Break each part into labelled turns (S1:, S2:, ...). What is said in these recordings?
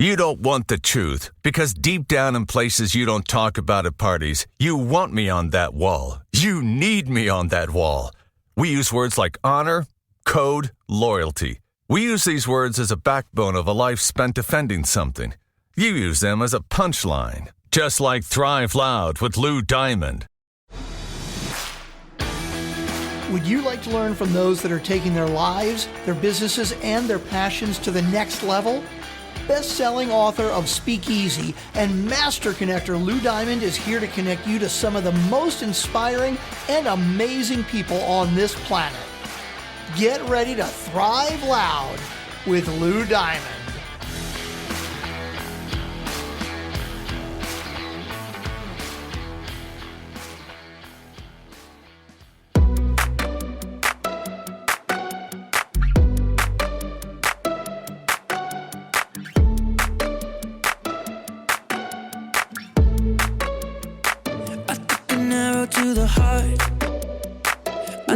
S1: You don't want the truth because deep down in places you don't talk about at parties, you want me on that wall. You need me on that wall. We use words like honor, code, loyalty. We use these words as a backbone of a life spent defending something. You use them as a punchline, just like Thrive Loud with Lou Diamond.
S2: Would you like to learn from those that are taking their lives, their businesses, and their passions to the next level? Best-selling author of Speakeasy and master connector Lou Diamond is here to connect you to some of the most inspiring and amazing people on this planet. Get ready to thrive loud with Lou Diamond.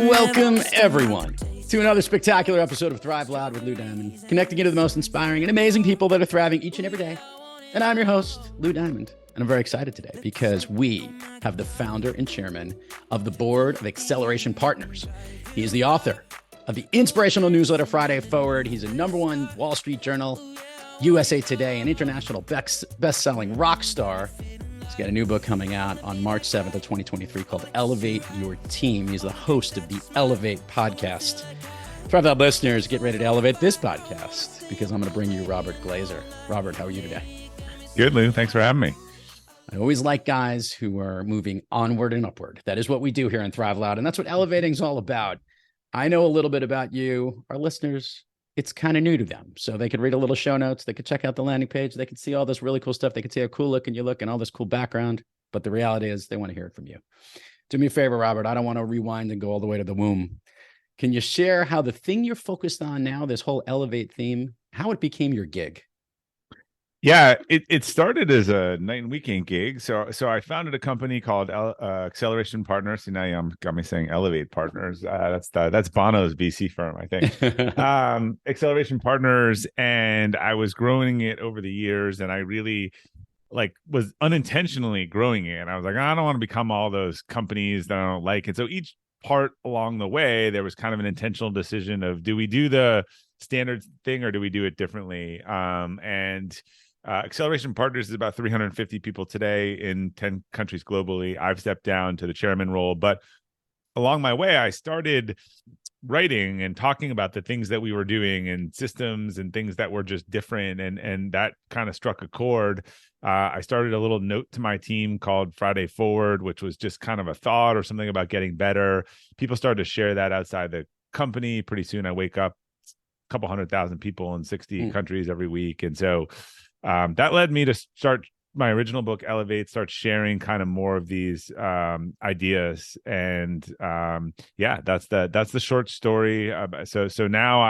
S3: Welcome, everyone, to another spectacular episode of Thrive Loud with Lou Diamond, connecting you to the most inspiring and amazing people that are thriving each and every day. And I'm your host, Lou Diamond, and I'm very excited today because we have the founder and chairman of the board of Acceleration Partners. He is the author of the inspirational newsletter Friday Forward. He's a #1 Wall Street Journal, USA Today, and international best-selling rock star. He's got a new book coming out on March 7th of 2023 called Elevate Your Team. He's the host of the Elevate podcast. Thrive Loud listeners, get ready to elevate this podcast because I'm going to bring you Robert Glazer. Robert, how are you today?
S4: Good, Lou. Thanks for having me.
S3: I always like guys who are moving onward and upward. That is what we do here in Thrive Loud, and that's what elevating is all about. I know a little bit about you. Our listeners, it's kind of new to them. So they could read a little show notes. They could check out the landing page. They could see all this really cool stuff. They could see how cool looking you look and all this cool background. But the reality is they want to hear it from you. Do me a favor, Robert. I don't want to rewind and go all the way to the womb. Can you share how the thing you're focused on now, this whole Elevate theme, how it became your gig?
S4: Yeah, it started as a night and weekend gig. So I founded a company called Acceleration Partners. See, now you got me saying Elevate Partners. That's Bono's VC firm, I think. Acceleration Partners, and I was growing it over the years, and I really was unintentionally growing it. And I was like, I don't want to become all those companies that I don't like. And so each part along the way, there was kind of an intentional decision of, do we do the standard thing or do we do it differently? Acceleration Partners is about 350 people today in 10 countries globally. I've stepped down to the chairman role, but along my way, I started writing and talking about the things that we were doing and systems and things that were just different. And that kind of struck a chord. I started a little note to my team called Friday Forward, which was just kind of a thought or something about getting better. People started to share that outside the company. Pretty soon I wake up a couple 100,000 people in 60 countries every week. And so that led me to start my original book, Elevate, start sharing kind of more of these ideas. And that's the short story. So now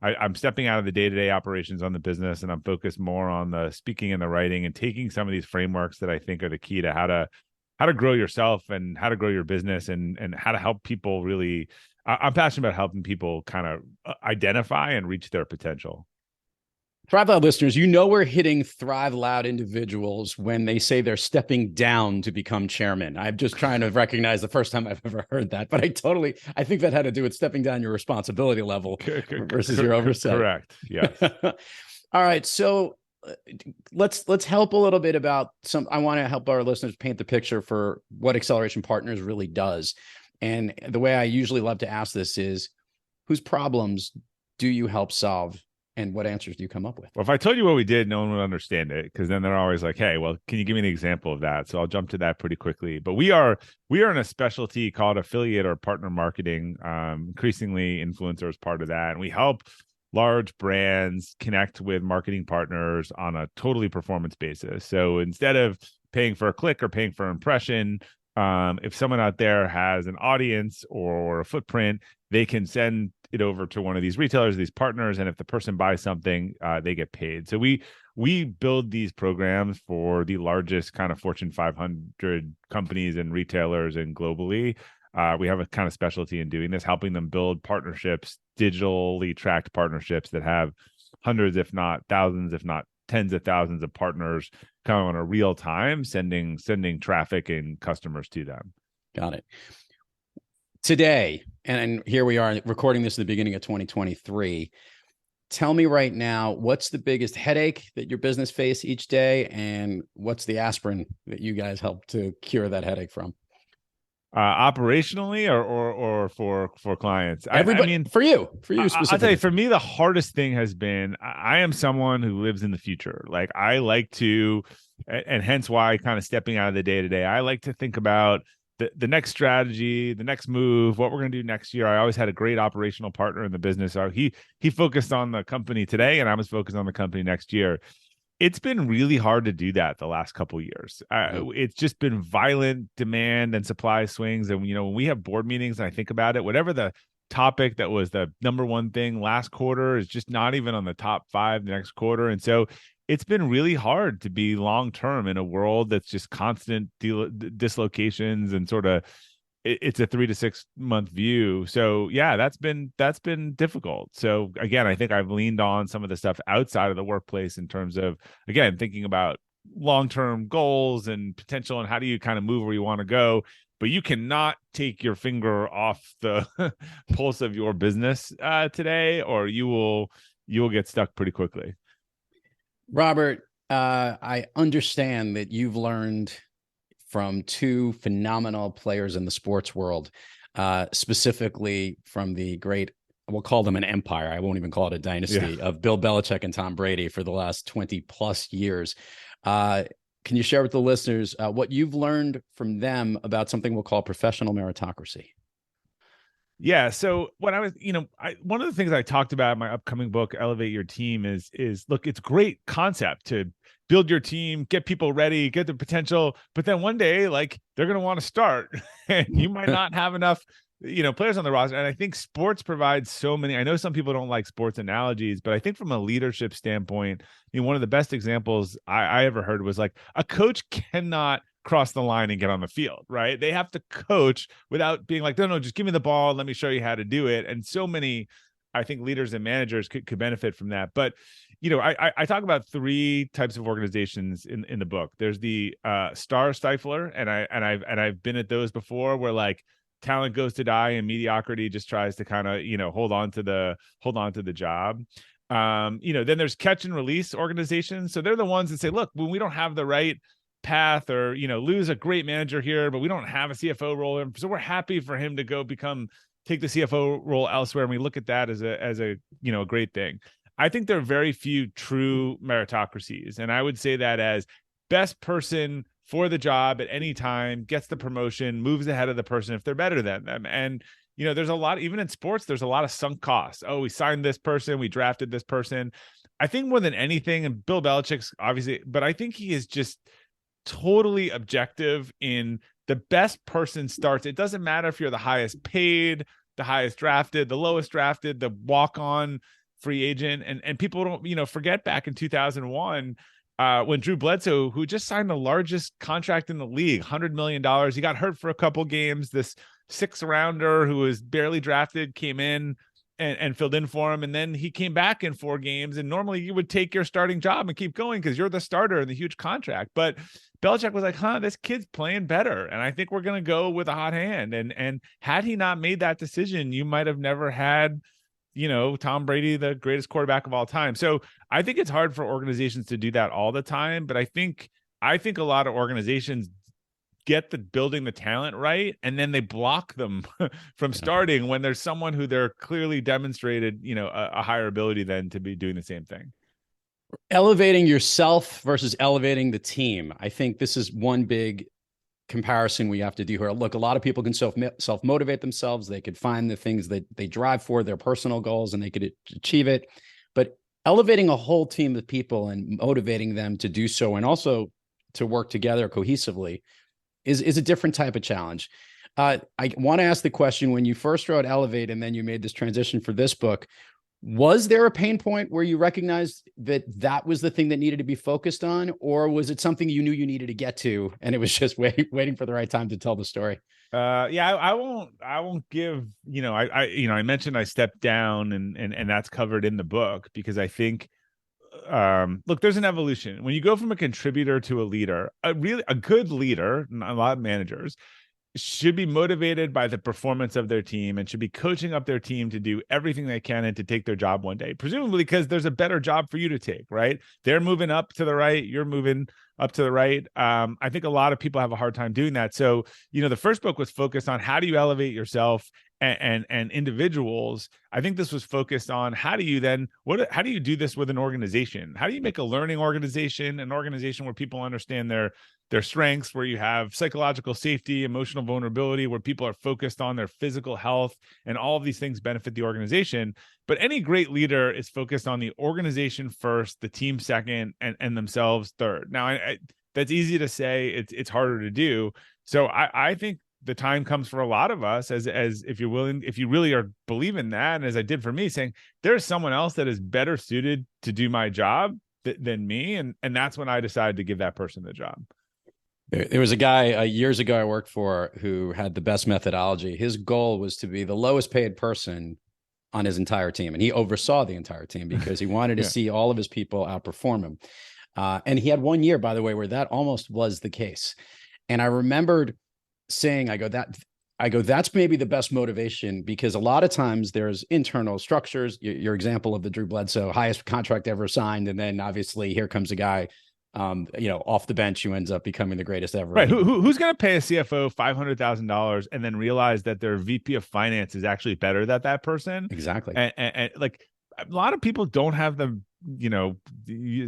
S4: I'm stepping out of the day-to-day operations on the business, and I'm focused more on the speaking and the writing and taking some of these frameworks that I think are the key to how to grow yourself and how to grow your business and how to help people really. I'm passionate about helping people kind of identify and reach their potential.
S3: Thrive Loud listeners, you know we're hitting Thrive Loud individuals when they say they're stepping down to become chairman. I'm just trying to recognize the first time I've ever heard that, but I think that had to do with stepping down your responsibility level versus your oversight.
S4: Correct. Yes.
S3: All right. So let's help a little bit about I want to help our listeners paint the picture for what Acceleration Partners really does. And the way I usually love to ask this is, whose problems do you help solve? And what answers do you come up with?
S4: Well, if I told you what we did, no one would understand it, because then they're always like, hey, well, can you give me an example of that? So I'll jump to that pretty quickly. But we are in a specialty called affiliate or partner marketing. Increasingly, influencers part of that. And we help large brands connect with marketing partners on a totally performance basis. So instead of paying for a click or paying for an impression, if someone out there has an audience or a footprint, they can send it over to one of these retailers, these partners, and if the person buys something, they get paid. So we build these programs for the largest kind of Fortune 500 companies and retailers and globally. We have a kind of specialty in doing this, helping them build partnerships, digitally tracked partnerships that have hundreds, if not thousands, if not tens of thousands of partners kind of on a real time, sending traffic and customers to them.
S3: Got it. Today, and here we are recording this at the beginning of 2023. Tell me right now, what's the biggest headache that your business face each day, and what's the aspirin that you guys help to cure that headache from?
S4: Operationally or for clients?
S3: Everybody, I mean, for you specifically.
S4: I'll tell you, for me, the hardest thing has been, I am someone who lives in the future. Like, I like to, and hence why kind of stepping out of the day-to-day, I like to think about the next strategy, the next move, what we're going to do next year. I always had a great operational partner in the business. So he focused on the company today, and I was focused on the company next year. It's been really hard to do that the last couple of years. It's just been violent demand and supply swings. And, when we have board meetings and I think about it, whatever the topic that was the number one thing last quarter is just not even on the top 5 the next quarter. And so it's been really hard to be long-term in a world that's just constant dislocations and sort of, it's a 3 to 6 month view. So yeah, that's been difficult. So again, I think I've leaned on some of the stuff outside of the workplace in terms of, again, thinking about long-term goals and potential and how do you kind of move where you want to go, but you cannot take your finger off the pulse of your business today, or you will get stuck pretty quickly.
S3: Robert, I understand that you've learned from 2 phenomenal players in the sports world, specifically from the great, we'll call them an empire, I won't even call it a dynasty, of Bill Belichick and Tom Brady for the last 20 plus years. Can you share with the listeners what you've learned from them about something we'll call professional meritocracy?
S4: Yeah. So when I was, one of the things I talked about in my upcoming book, Elevate Your Team, is look, it's great concept to build your team, get people ready, get the potential, but then one day, like, they're going to want to start and you might not have enough, players on the roster. And I think sports provides so many, I know some people don't like sports analogies, but I think from a leadership standpoint, one of the best examples I ever heard was like, a coach cannot cross the line and get on the field, right? They have to coach without being like, no, just give me the ball. Let me show you how to do it. And so many, I think, leaders and managers could benefit from that. But, I talk about 3 types of organizations in the book. There's the star stifler. And I've been at those before, where like talent goes to die and mediocrity just tries to kind of, hold on to the job. Then there's catch and release organizations. So they're the ones that say, look, when we don't have the right path, or lose a great manager here, but we don't have a CFO role, so we're happy for him to go take the CFO role elsewhere, and we look at that as a great thing. I think there are very few true meritocracies, and I would say that as best person for the job at any time gets the promotion, moves ahead of the person if they're better than them. And there's a lot, even in sports, there's a lot of sunk costs. Oh, we signed this person, we drafted this person. I think more than anything, and Bill Belichick's obviously, but I think he is just totally objective in the best person starts. It doesn't matter if you're the highest paid, the highest drafted, the lowest drafted, the walk-on free agent. And people don't, forget back in 2001, when Drew Bledsoe, who just signed the largest contract in the league, $100 million, he got hurt for a couple games. This 6th rounder who was barely drafted came in and filled in for him. And then he came back in 4 games. And normally you would take your starting job and keep going because you're the starter in the huge contract. But Belichick was like, this kid's playing better, and I think we're going to go with a hot hand. And had he not made that decision, you might have never had, Tom Brady, the greatest quarterback of all time. So I think it's hard for organizations to do that all the time. But I think a lot of organizations get building the talent right, and then they block them from starting when there's someone who they're clearly demonstrated, a higher ability than to be doing the same thing.
S3: Elevating yourself versus elevating the team. I think this is one big comparison we have to do here. Look, a lot of people can self-motivate themselves. They could find the things that they drive for, their personal goals, and they could achieve it. But elevating a whole team of people and motivating them to do so, and also to work together cohesively, is a different type of challenge. I want to ask the question, when you first wrote Elevate and then you made this transition for this book, was there a pain point where you recognized that was the thing that needed to be focused on, or was it something you knew you needed to get to and it was just waiting for the right time to tell the story?
S4: I won't give, I mentioned I stepped down and that's covered in the book, because I think look, there's an evolution. When you go from a contributor to a leader, a good leader, a lot of managers should be motivated by the performance of their team and should be coaching up their team to do everything they can and to take their job one day, presumably because there's a better job for you to take, right? They're moving up to the right, you're moving up to the right. I think a lot of people have a hard time doing that. So, the first book was focused on how do you elevate yourself and individuals. I think this was focused on how do you do this with an organization? How do you make a learning organization, an organization where people understand their strengths, where you have psychological safety, emotional vulnerability, where people are focused on their physical health, and all of these things benefit the organization. But any great leader is focused on the organization first, the team second, and themselves third. Now, that's easy to say. It's harder to do. So I think the time comes for a lot of us as if you're willing, if you really are believing that, and as I did for me, saying there's someone else that is better suited to do my job than me. And that's when I decided to give that person the job.
S3: There was a guy years ago I worked for who had the best methodology. His goal was to be the lowest paid person on his entire team. And he oversaw the entire team because he wanted to see all of his people outperform him. And he had 1 year, by the way, where that almost was the case. And I remembered saying, that's maybe the best motivation, because a lot of times there's internal structures. Your example of the Drew Bledsoe highest contract ever signed. And then obviously here comes a guy, off the bench who ends up becoming the greatest ever.
S4: Right. Who's going to pay a CFO $500,000 and then realize that their VP of finance is actually better than that person?
S3: Exactly.
S4: And like a lot of people don't have the,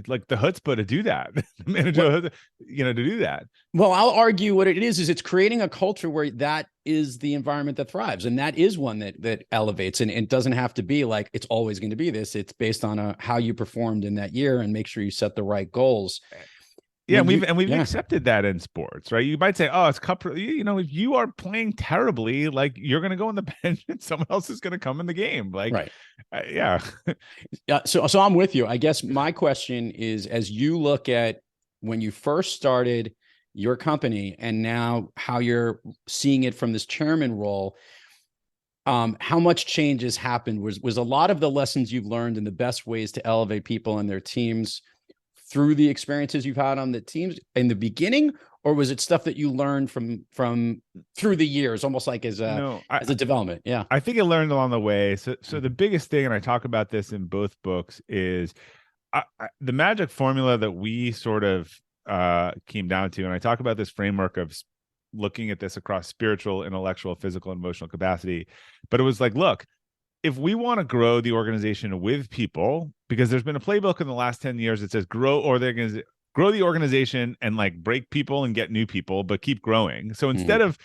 S4: like the chutzpah to do that. The manager, to do that.
S3: Well, I'll argue what it is it's creating a culture where that is the environment that thrives. And that is one that elevates. And it doesn't have to be like, it's always going to be this. It's based on how you performed in that year, and make sure you set the right goals.
S4: Yeah, we've accepted that in sports, right? You might say, "Oh, it's cup." If you are playing terribly, like you're going to go on the bench, and someone else is going to come in the game. Like,
S3: right?
S4: Yeah.
S3: So I'm with you. I guess my question is, as you look at when you first started your company, and now how you're seeing it from this chairman role, how much change has happened? Was a lot of the lessons you've learned and the best ways to elevate people and their teams through the experiences you've had on the teams in the beginning, or was it stuff that you learned from through the years, almost like as a development? Yeah,
S4: I think I learned along the way. So the biggest thing, and I talk about this in both books, is the magic formula that we sort of came down to, and I talk about this framework of looking at this across spiritual, intellectual, physical, and emotional capacity. But it was like, look, if we want to grow the organization with people, because there's been a playbook in the last 10 years that says grow the organization and like break people and get new people, but keep growing. So instead of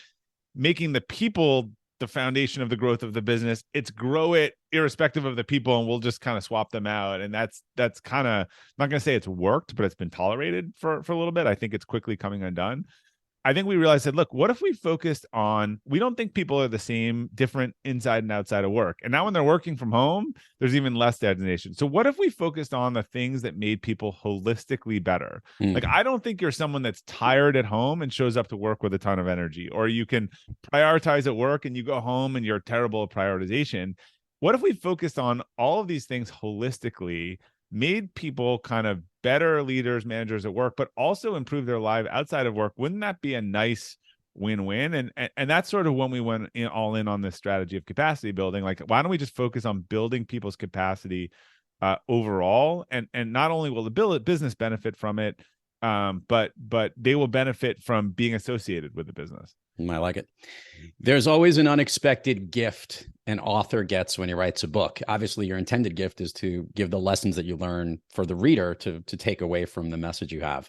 S4: making the people the foundation of the growth of the business, it's grow it irrespective of the people, and we'll just kind of swap them out. And that's kind of, I'm not going to say it's worked, but it's been tolerated for a little bit. I think it's quickly coming undone. I think we realized that, look, what if we focused on, we don't think people are the same, different inside and outside of work. And now when they're working from home, there's even less designation. So what if we focused on the things that made people holistically better? Like, I don't think you're someone that's tired at home and shows up to work with a ton of energy, or you can prioritize at work and you go home and you're terrible at prioritization. What if we focused on all of these things holistically, made people kind of better leaders, managers at work, but also improve their life outside of work? Wouldn't that be a nice win-win? And that's sort of when we went all in on this strategy of capacity building. Like, why don't we just focus on building people's capacity overall? And not only will the business benefit from it, but they will benefit from being associated with the business.
S3: I like it. There's always an unexpected gift an author gets when he writes a book. Obviously, your intended gift is to give the lessons that you learn for the reader to take away from the message you have.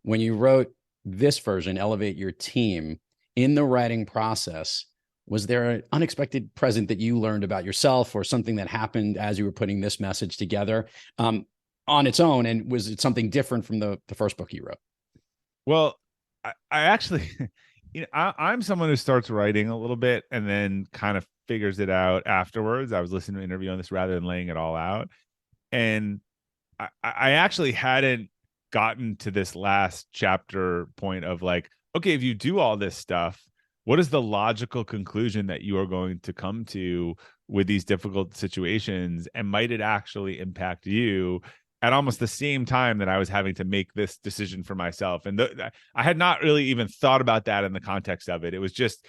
S3: When you wrote this version, Elevate Your Team, in the writing process, was there an unexpected present that you learned about yourself, or something that happened as you were putting this message together on its own? And was it something different from the first book you wrote?
S4: Well, I actually... I'm someone who starts writing a little bit and then kind of figures it out afterwards. I was listening to an interview on this rather than laying it all out. And I actually hadn't gotten to this last chapter point of like, okay, if you do all this stuff, what is the logical conclusion that you are going to come to with these difficult situations? And might it actually impact you? at almost the same time that I was having to make this decision for myself. And I had not really even thought about that in the context of it. It was just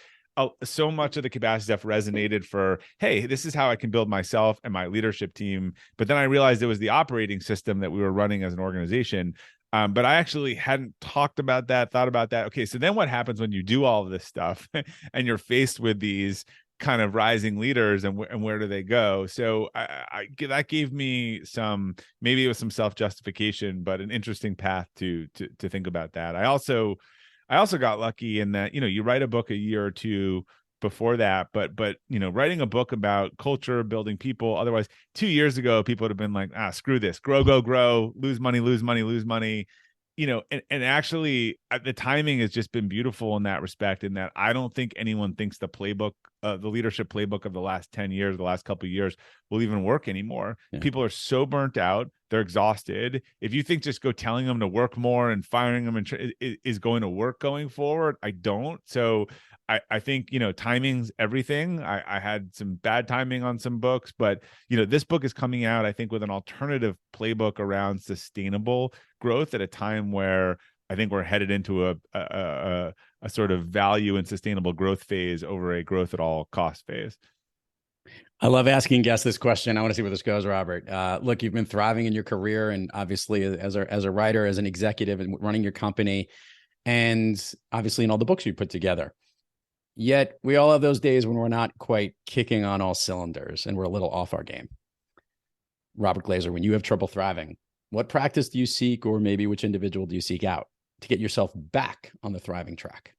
S4: so much of the capacity stuff resonated for, hey, this is how I can build myself and my leadership team. But then I realized it was the operating system that we were running as an organization. But I actually hadn't thought about that. Okay, so then what happens when you do all of this stuff and you're faced with these kind of rising leaders, and where do they go? So that gave me some, maybe it was some self-justification, but an interesting path to think about that. I also got lucky in that, you write a book a year or two before that, but writing a book about culture, building people. Otherwise, 2 years ago, people would have been like, screw this, grow, lose money. And actually the timing has just been beautiful in that respect, in that I don't think anyone thinks the playbook, the leadership playbook of the last 10 years, the last couple of years will even work anymore. Yeah. People are so burnt out. They're exhausted. If you think just go telling them to work more and firing them is going to work going forward, I don't. So I think, timing's everything. I had some bad timing on some books, but, this book is coming out, I think, with an alternative playbook around sustainable growth at a time where I think we're headed into a sort of value and sustainable growth phase over a growth at all cost phase.
S3: I love asking guests this question. I want to see where this goes, Robert. Look, you've been thriving in your career, and obviously as a writer, as an executive, and running your company, and obviously in all the books you put together. Yet we all have those days when we're not quite kicking on all cylinders and we're a little off our game. Robert Glazer, when you have trouble thriving, what practice do you seek, or maybe which individual do you seek out to get yourself back on the thriving track?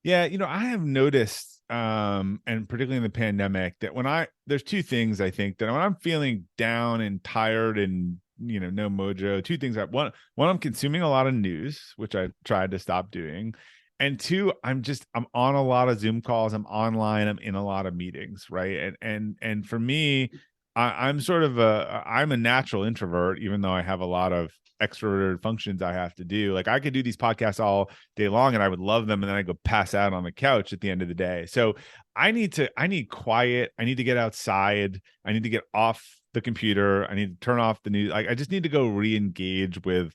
S4: Yeah, I have noticed, and particularly in the pandemic, that there's two things I think that when I'm feeling down and tired and, no mojo, two things. One, I'm consuming a lot of news, which I tried to stop doing. And two, I'm on a lot of Zoom calls. I'm online. I'm in a lot of meetings. Right. And for me, I'm I'm a natural introvert, even though I have a lot of extroverted functions I have to do. Like, I could do these podcasts all day long and I would love them, and then I go pass out on the couch at the end of the day. So I need quiet. I need to get outside. I need to get off the computer. I need to turn off the news. I just need to go re-engage with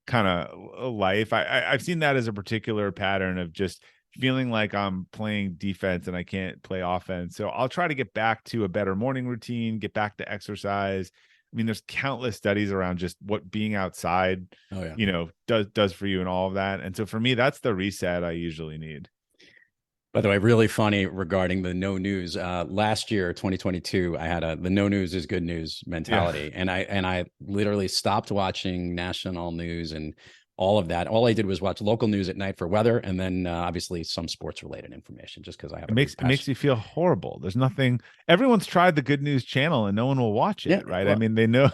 S4: kind of life. I've seen that as a particular pattern of just feeling like I'm playing defense and I can't play offense. So I'll try to get back to a better morning routine, get back to exercise. I mean, there's countless studies around just what being outside, does for you and all of that. And so for me, that's the reset I usually need.
S3: By the way, really funny regarding the no news. Last year, 2022, I had the no news is good news mentality. Yeah. And I literally stopped watching national news and all of that. All I did was watch local news at night for weather, and then obviously some sports related information, just because I have
S4: it makes you feel horrible. There's nothing. Everyone's tried the Good News Channel and no one will watch it, right? Well, I mean, they know.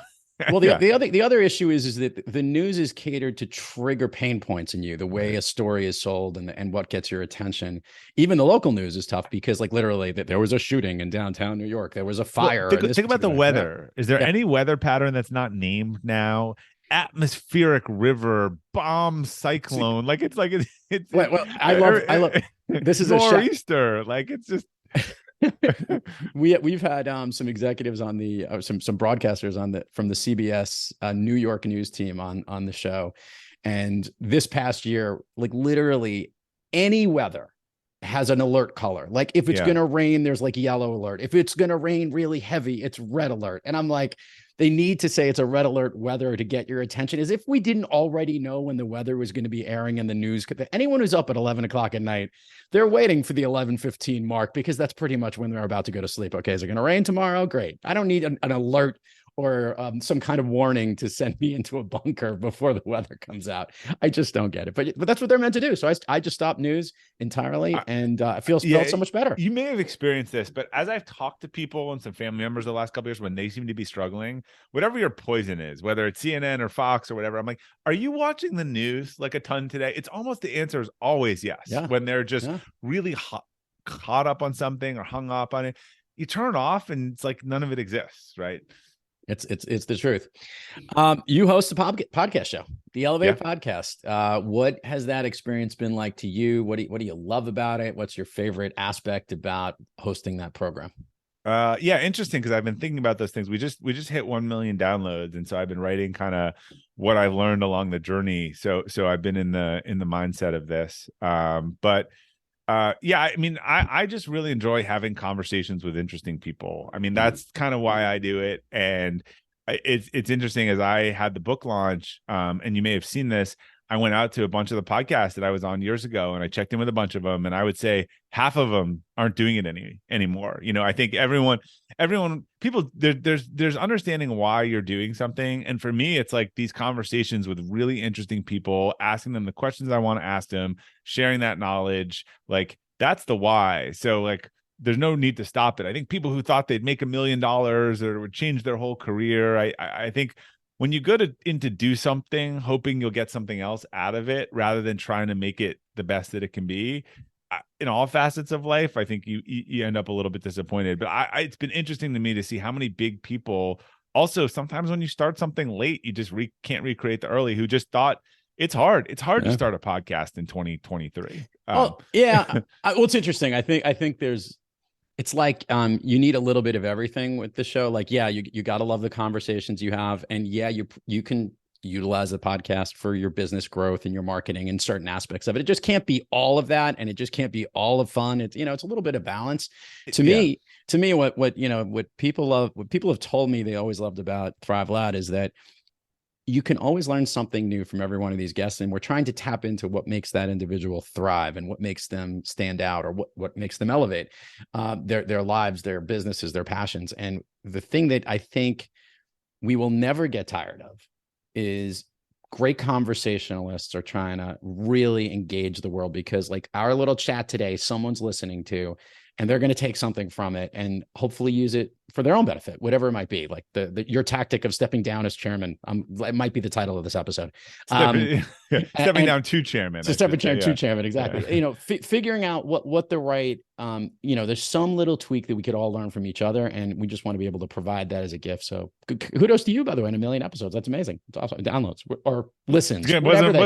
S3: Well, the other issue is that the news is catered to trigger pain points in you, the way a story is sold and what gets your attention. Even the local news is tough because, like, literally there was a shooting in downtown New York. There was a fire.
S4: Well, think about the weather. Is there any weather pattern that's not named now? Atmospheric river, bomb, cyclone. Like it's
S3: I love this is
S4: nor'easter. Like, it's just
S3: we've had some executives on the some broadcasters from the CBS New York news team on the show, and this past year, like, literally any weather has an alert color. Like, if it's gonna rain, there's like yellow alert. If it's gonna rain really heavy, it's red alert. And I'm like, they need to say it's a red alert weather to get your attention, as if we didn't already know when the weather was going to be airing in the news. Anyone who's up at 11 o'clock at night, they're waiting for the 11:15 mark, because that's pretty much when they're about to go to sleep. Okay, is it going to rain tomorrow? Great. I don't need an alert or some kind of warning to send me into a bunker before the weather comes out. I just don't get it. But that's what they're meant to do. So I just stopped news entirely, and I felt so much better.
S4: You may have experienced this, but as I've talked to people and some family members the last couple of years, when they seem to be struggling, whatever your poison is, whether it's CNN or Fox or whatever, I'm like, are you watching the news like a ton today? It's almost, the answer is always yes. Yeah. When they're just really caught up on something or hung up on it, you turn it off and it's like none of it exists, right?
S3: It's the truth. You host a podcast show, the Elevate podcast. What has that experience been like to you? What do you love about it? What's your favorite aspect about hosting that program?
S4: Yeah, interesting, because I've been thinking about those things. We just hit 1 million downloads, and so I've been writing kind of what I've learned along the journey. So I've been in the mindset of this. But yeah, I mean, I just really enjoy having conversations with interesting people. I mean, that's kind of why I do it. And it's interesting, as I had the book launch, and you may have seen this. I went out to a bunch of the podcasts that I was on years ago, and I checked in with a bunch of them, and I would say half of them aren't doing it anymore. You know, I think people there's understanding why you're doing something. And for me, it's like these conversations with really interesting people, asking them the questions I want to ask them, sharing that knowledge, like that's the why. So like, there's no need to stop it. I think people who thought they'd make $1 million or would change their whole career, I think when you go into do something hoping you'll get something else out of it rather than trying to make it the best that it can be, in all facets of life, I think you end up a little bit disappointed. But it's been interesting to me to see how many big people also, sometimes when you start something late, you just can't recreate the early, who just thought it's hard to start a podcast in 2023.
S3: Well, yeah. Well, it's interesting. I think it's like you need a little bit of everything with the show. Like, yeah, you got to love the conversations you have. And yeah, you can utilize the podcast for your business growth and your marketing and certain aspects of it. It just can't be all of that. And it just can't be all of fun. It's, it's a little bit of balance. To me, what people love, what people have told me they always loved about Thrive Loud is that you can always learn something new from every one of these guests. And we're trying to tap into what makes that individual thrive and what makes them stand out, or what makes them elevate their lives, their businesses, their passions. And the thing that I think we will never get tired of is great conversationalists are trying to really engage the world, because like our little chat today, someone's listening to, and they're going to take something from it and hopefully use it for their own benefit, whatever it might be. Like your tactic of stepping down as chairman, it might be the title of this episode.
S4: Stepping down to chairman.
S3: So stepping down to chairman, exactly. Yeah. Figuring out what the right, there's some little tweak that we could all learn from each other, and we just want to be able to provide that as a gift. So kudos to you, by the way, in 1 million episodes. That's amazing. It's awesome. Downloads or listens.
S4: Yeah, wasn't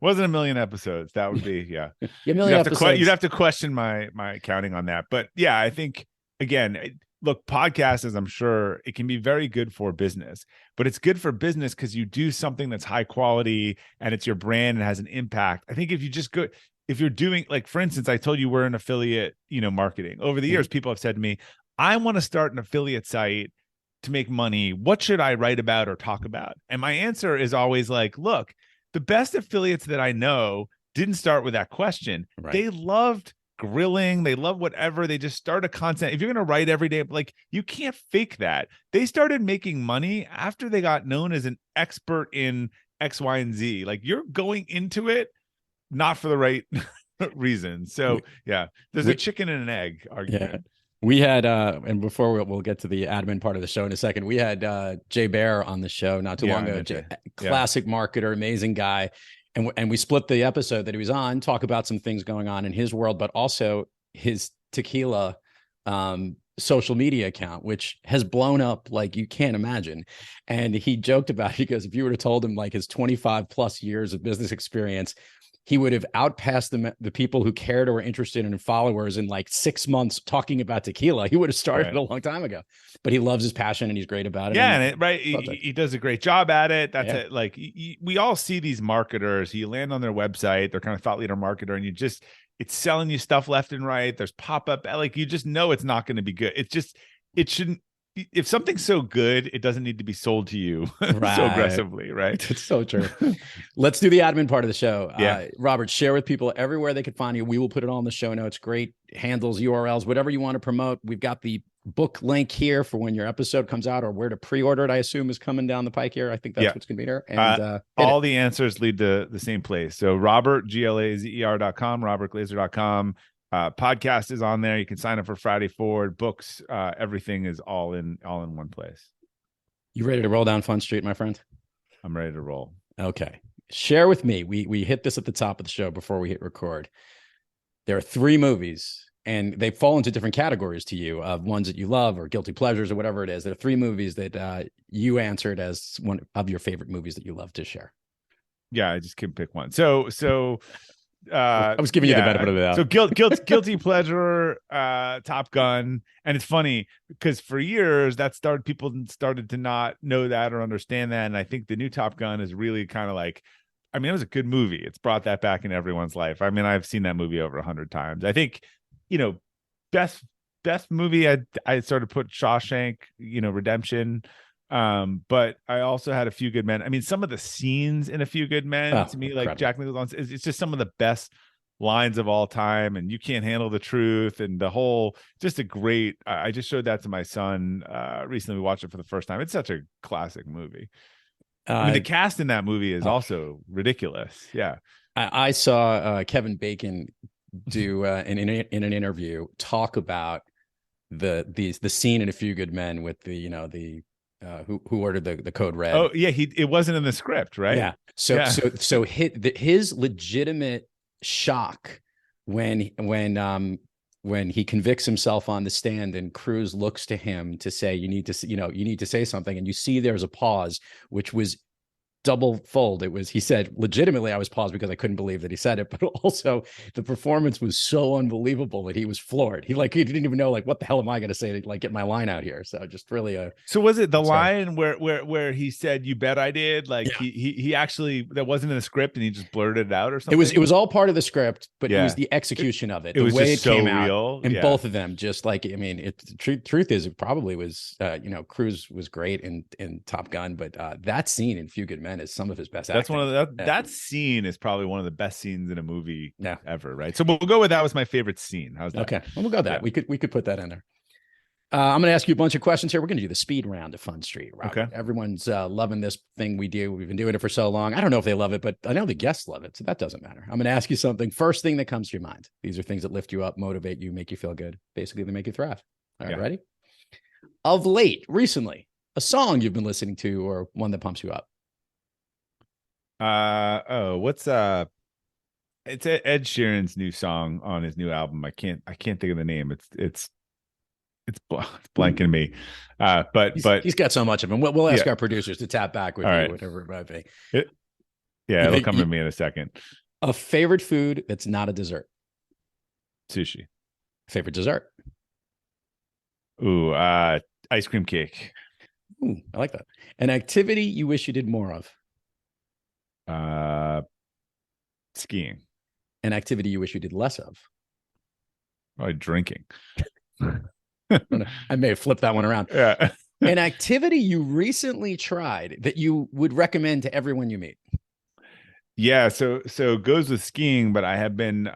S4: 1 million episodes. That would be, yeah.
S3: A million episodes.
S4: You'd have to question my accounting on that. But yeah, I think, again, look, podcasts, as I'm sure, it can be very good for business, but it's good for business because you do something that's high quality and it's your brand and has an impact. I think if you're doing, like, for instance, I told you we're in affiliate, marketing. Over the years, people have said to me, I want to start an affiliate site to make money. What should I write about or talk about? And my answer is always like, look, the best affiliates that I know didn't start with that question. Right. They loved grilling, they love whatever, they just start a content. If you're going to write every day, like, you can't fake that. They started making money after they got known as an expert in X, Y, and Z. Like, you're going into it not for the right reason. So yeah, there's a chicken and an egg argument.
S3: Yeah. We had and before we'll get to the admin part of the show in a second, we had Jay Bear on the show not too long ago. Classic marketer, amazing guy. And we split the episode that he was on, talk about some things going on in his world, but also his tequila social media account, which has blown up like you can't imagine. And he joked about it. He goes, if you would have told him like his 25 plus years of business experience, he would have outpassed the people who cared or were interested in followers in like 6 months talking about tequila. He would have started a long time ago, but he loves his passion and he's great about it.
S4: Yeah. He does a great job at it. That's it. Like, we all see these marketers, you land on their website, they're kind of thought leader marketer, and it's selling you stuff left and right. There's pop-up, like, you just know it's not going to be good. It shouldn't. If something's so good, it doesn't need to be sold to you so aggressively, right?
S3: It's so true. Let's do the admin part of the show. Robert, share with people everywhere they could find you. We will put it all in the show notes. Great handles, URLs, whatever you want to promote. We've got the book link here for when your episode comes out, or where to pre-order it, I assume, is coming down the pike here. I think that's what's going to be here. And
S4: all the answers lead to the same place. So Glazer.com, robertglazer.com. Podcast is on there. You can sign up for Friday Forward, books, everything is all in one place.
S3: You ready to roll down Fun Street, my friend?
S4: I'm ready to roll.
S3: Okay. Share with me. We hit this at the top of the show before we hit record. There are 3 movies, and they fall into different categories to you, of ones that you love or guilty pleasures or whatever it is. There are 3 movies that you answered as one of your favorite movies that you love to share.
S4: Yeah, I just can pick one. So
S3: I was giving you the benefit of the doubt.
S4: So guilty pleasure, Top Gun. And it's funny because for years people started to not know that or understand that. And I think the new Top Gun is really kind of like, I mean, it was a good movie. It's brought that back in everyone's life. I mean, I've seen that movie over 100 times. I think, best movie, I sort of put Shawshank, Redemption. But I also had A Few Good Men. I mean, some of the scenes in A Few Good Men to me, like Jack Nicholson, it's just some of the best lines of all time. And You Can't Handle the Truth, and the whole, just a great. I just showed that to my son recently. We watched it for the first time. It's such a classic movie. I mean, the cast in that movie is also ridiculous. Yeah,
S3: I saw Kevin Bacon do in an interview talk about the scene in A Few Good Men with the who ordered the code red.
S4: Oh yeah, it wasn't in the script, right?
S3: Yeah. So his legitimate shock when he convicts himself on the stand and Cruise looks to him to say, you need to say something, and you see there's a pause, which was double fold. He said, legitimately, I was paused because I couldn't believe that he said it, but also the performance was so unbelievable that he was floored. He didn't even know, what the hell am I going to say to get my line out here? So just really
S4: So was it the line where he said, "You bet I did"? He actually, that wasn't in the script and he just blurted it out or something?
S3: It was all part of the script, but it was the execution of it. The way it came out. And both of them just truth is, it probably was, Cruise was great in Top Gun, but that scene in Few Good Men is some of his best acting.
S4: That scene is probably one of the best scenes in a movie ever, right? So we'll go with that was my favorite scene. How's that?
S3: Okay, well, we'll go that. Yeah. We could put that in there. I'm going to ask you a bunch of questions here. We're going to do the speed round of Fun Street, Robert. Okay. Everyone's loving this thing we do. We've been doing it for so long. I don't know if they love it, but I know the guests love it, so that doesn't matter. I'm going to ask you something. First thing that comes to your mind. These are things that lift you up, motivate you, make you feel good. Basically, they make you thrive. All right, ready? Of late, recently, a song you've been listening to or one that pumps you up.
S4: It's Ed Sheeran's new song on his new album. I can't think of the name. It's blanking me. But
S3: he's got so much of them. We'll ask our producers to tap back with you, whatever it might be.
S4: It'll come to me in a second.
S3: A favorite food that's not a dessert.
S4: Sushi.
S3: Favorite dessert.
S4: Ooh, ice cream cake.
S3: Ooh, I like that. An activity you wish you did more of.
S4: Skiing.
S3: An activity you wish you did less of.
S4: Probably drinking.
S3: I may have flipped that one around.
S4: Yeah.
S3: An activity you recently tried that you would recommend to everyone you meet.
S4: Yeah, so it goes with skiing, but I have been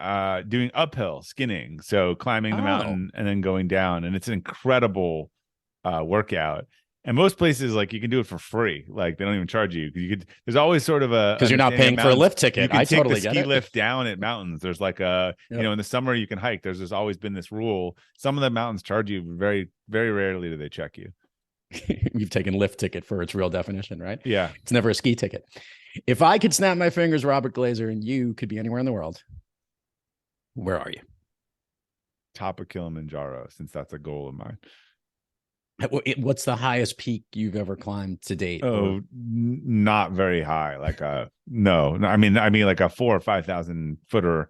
S4: doing uphill skinning, so climbing the mountain and then going down, and it's an incredible workout. And most places, you can do it for free. They don't even charge you. There's always sort of
S3: because you're not paying for a lift ticket.
S4: You can
S3: I
S4: take
S3: totally
S4: the ski lift down at mountains. There's in the summer you can hike. There's always been this rule. Some of the mountains charge you. Very, very rarely do they check you.
S3: You've taken lift ticket for its real definition, right?
S4: Yeah.
S3: It's never a ski ticket. If I could snap my fingers, Robert Glazer, and you could be anywhere in the world, where are you?
S4: Top of Kilimanjaro, since that's a goal of mine.
S3: What's the highest peak you've ever climbed to date?
S4: Not very high. No. I mean like a 4,000 or 5,000 footer.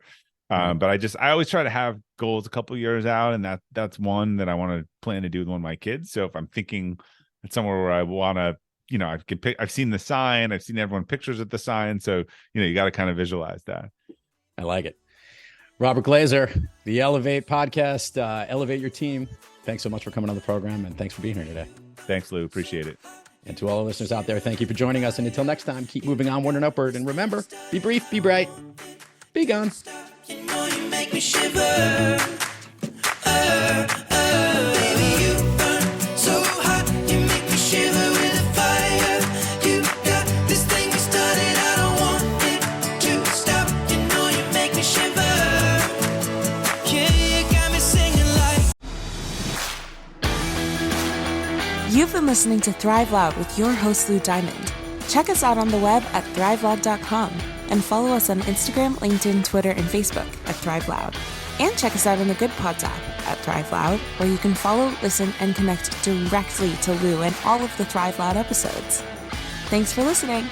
S4: But I always try to have goals a couple years out, and that's one that I want to plan to do with one of my kids. So if I'm thinking it's somewhere where I want to, I've seen the sign, I've seen everyone pictures at the sign. So, you got to kind of visualize that.
S3: I like it. Robert Glazer, the Elevate podcast, Elevate Your Team. Thanks so much for coming on the program, and thanks for being here today.
S4: Thanks, Lou. Appreciate it.
S3: And to all the listeners out there, thank you for joining us. And until next time, keep moving onward and upward. And remember, be brief, be bright, be gone.
S5: You make me shiver. Baby, you burn so hot. You make me shiver with a fire. You got this thing you started. I don't want it to stop. You make me shiver. Yeah, you got me singing like.
S6: You've been listening to Thrive Loud with your host, Lou Diamond. Check us out on the web at thriveloud.com and follow us on Instagram, LinkedIn, Twitter, and Facebook at Thrive Loud. And check us out on the Good Pods app at Thrive Loud, where you can follow, listen, and connect directly to Lou and all of the Thrive Loud episodes. Thanks for listening.